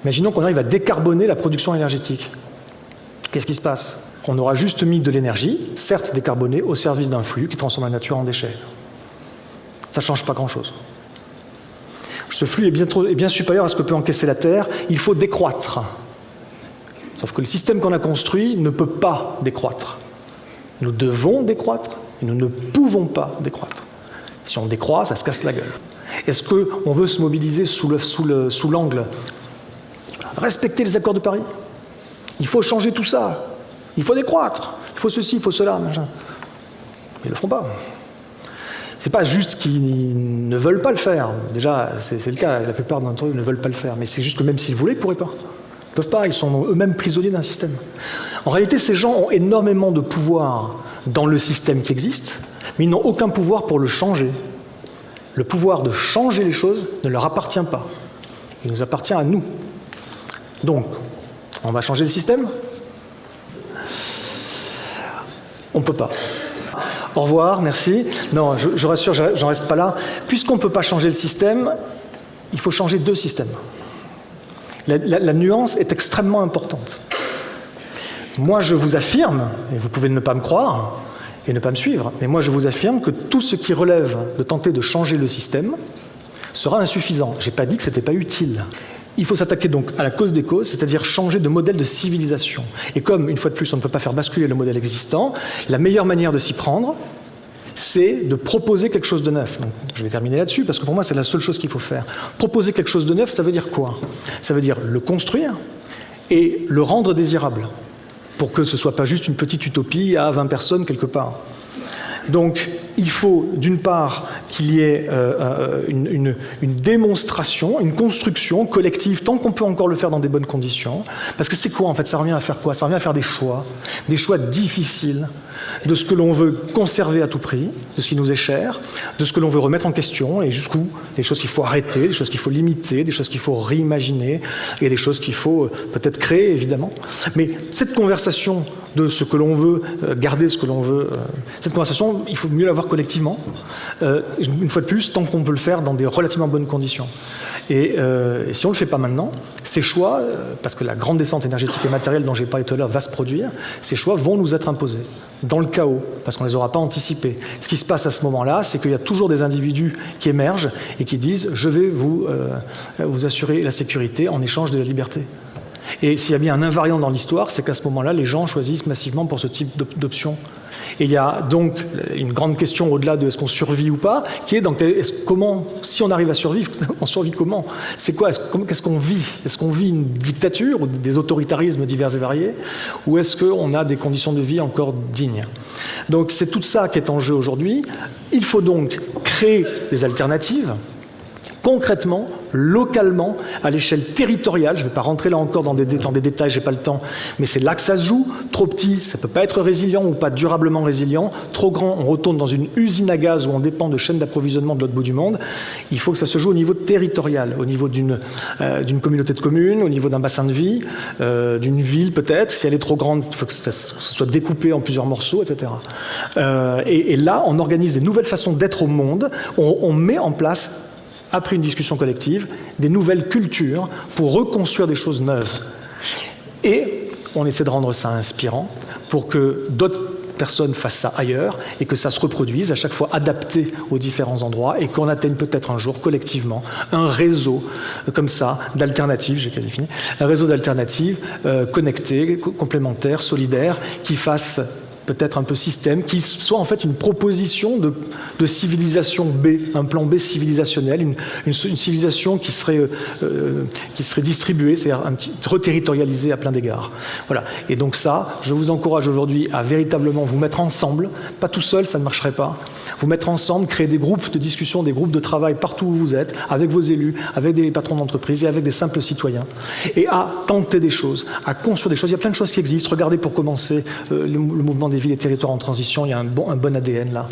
Imaginons qu'on arrive à décarboner la production énergétique. Qu'est-ce qui se passe? On aura juste mis de l'énergie, certes décarbonée, au service d'un flux qui transforme la nature en déchets. Ça ne change pas grand-chose. Ce flux est bien supérieur à ce que peut encaisser la Terre. Il faut décroître. Sauf que le système qu'on a construit ne peut pas décroître. Nous devons décroître et nous ne pouvons pas décroître. Si on décroît, ça se casse la gueule. Est-ce qu'on veut se mobiliser sous l'angle respecter les accords de Paris? Il faut changer tout ça. Il faut décroître. Il faut ceci, il faut cela. Machin. Ils ne le feront pas. Ce n'est pas juste qu'ils ne veulent pas le faire. Déjà, c'est le cas. La plupart d'entre eux ne veulent pas le faire. Mais c'est juste que même s'ils voulaient, ils ne pourraient pas. Ils ne peuvent pas. Ils sont eux-mêmes prisonniers d'un système. En réalité, ces gens ont énormément de pouvoir dans le système qui existe, mais ils n'ont aucun pouvoir pour le changer. Le pouvoir de changer les choses ne leur appartient pas. Il nous appartient à nous. Donc, on va changer le système? On ne peut pas. Au revoir, merci. Non, je rassure, j'en reste pas là. Puisqu'on ne peut pas changer le système, il faut changer deux systèmes. La nuance est extrêmement importante. Moi, je vous affirme, et vous pouvez ne pas me croire et ne pas me suivre, mais moi, je vous affirme que tout ce qui relève de tenter de changer le système sera insuffisant. Je n'ai pas dit que ce n'était pas utile. Il faut s'attaquer donc à la cause des causes, c'est-à-dire changer de modèle de civilisation. Et comme, une fois de plus, on ne peut pas faire basculer le modèle existant, la meilleure manière de s'y prendre, c'est de proposer quelque chose de neuf. Donc, je vais terminer là-dessus, parce que pour moi, c'est la seule chose qu'il faut faire. Proposer quelque chose de neuf, ça veut dire quoi? Ça veut dire le construire et le rendre désirable, pour que ce ne soit pas juste une petite utopie à 20 personnes quelque part. Donc, il faut, d'une part, qu'il y ait une démonstration, une construction collective, tant qu'on peut encore le faire dans des bonnes conditions. Parce que c'est quoi, en fait? Ça revient à faire quoi? Ça revient à faire des choix difficiles, de ce que l'on veut conserver à tout prix, de ce qui nous est cher, de ce que l'on veut remettre en question, et jusqu'où, des choses qu'il faut arrêter, des choses qu'il faut limiter, des choses qu'il faut réimaginer, et des choses qu'il faut peut-être créer, évidemment. Mais cette conversation de ce que l'on veut garder, ce que l'on veut... cette conversation, il faut mieux l'avoir collectivement, une fois de plus, tant qu'on peut le faire dans des relativement bonnes conditions. Et si on ne le fait pas maintenant, ces choix, parce que la grande descente énergétique et matérielle dont j'ai parlé tout à l'heure va se produire, ces choix vont nous être imposés, dans le chaos, parce qu'on ne les aura pas anticipés. Ce qui se passe à ce moment-là, c'est qu'il y a toujours des individus qui émergent et qui disent « je vais vous assurer la sécurité en échange de la liberté ». Et s'il y a bien un invariant dans l'histoire, c'est qu'à ce moment-là, les gens choisissent massivement pour ce type d'option. Et il y a donc une grande question au-delà de est-ce qu'on survit ou pas, qui est comment, si on arrive à survivre, on survit comment? C'est quoi? Qu'est-ce qu'on vit? Est-ce qu'on vit une dictature ou des autoritarismes divers et variés? Ou est-ce qu'on a des conditions de vie encore dignes? Donc c'est tout ça qui est en jeu aujourd'hui. Il faut donc créer des alternatives, concrètement, localement, à l'échelle territoriale. Je ne vais pas rentrer là encore dans des détails, je n'ai pas le temps, mais c'est là que ça se joue. Trop petit, ça ne peut pas être résilient ou pas durablement résilient. Trop grand, on retourne dans une usine à gaz où on dépend de chaînes d'approvisionnement de l'autre bout du monde. Il faut que ça se joue au niveau territorial, au niveau d'une communauté de communes, au niveau d'un bassin de vie, d'une ville peut-être. Si elle est trop grande, il faut que ça soit découpé en plusieurs morceaux, etc. Et là, on organise des nouvelles façons d'être au monde. On met en place, après une discussion collective, des nouvelles cultures pour reconstruire des choses neuves. Et on essaie de rendre ça inspirant pour que d'autres personnes fassent ça ailleurs et que ça se reproduise, à chaque fois adapté aux différents endroits et qu'on atteigne peut-être un jour collectivement un réseau comme ça d'alternatives, j'ai quasi fini, un réseau d'alternatives connectés, complémentaires, solidaires, qui fassent peut-être un peu système, qui soit en fait une proposition de civilisation B, un plan B civilisationnel, une civilisation qui serait distribuée, c'est-à-dire reterritorialisée à plein d'égards. Voilà. Et donc ça, je vous encourage aujourd'hui à véritablement vous mettre ensemble, pas tout seul, ça ne marcherait pas, vous mettre ensemble, créer des groupes de discussion, des groupes de travail partout où vous êtes, avec vos élus, avec des patrons d'entreprise et avec des simples citoyens, et à tenter des choses, à construire des choses. Il y a plein de choses qui existent. Regardez pour commencer le mouvement des villes et territoires en transition, il y a un bon ADN là.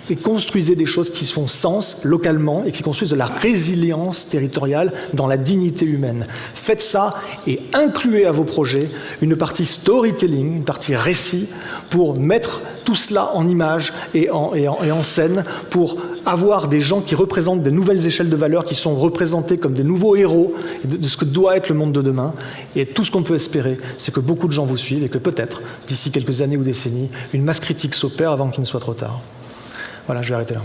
Et construisez des choses qui font sens localement et qui construisent de la résilience territoriale dans la dignité humaine. Faites ça et incluez à vos projets une partie storytelling, une partie récit pour mettre tout cela en image et en scène pour avoir des gens qui représentent des nouvelles échelles de valeur, qui sont représentés comme des nouveaux héros de ce que doit être le monde de demain. Et tout ce qu'on peut espérer, c'est que beaucoup de gens vous suivent et que peut-être, d'ici quelques années ou décennies, une masse critique s'opère avant qu'il ne soit trop tard. Voilà, je vais arrêter là.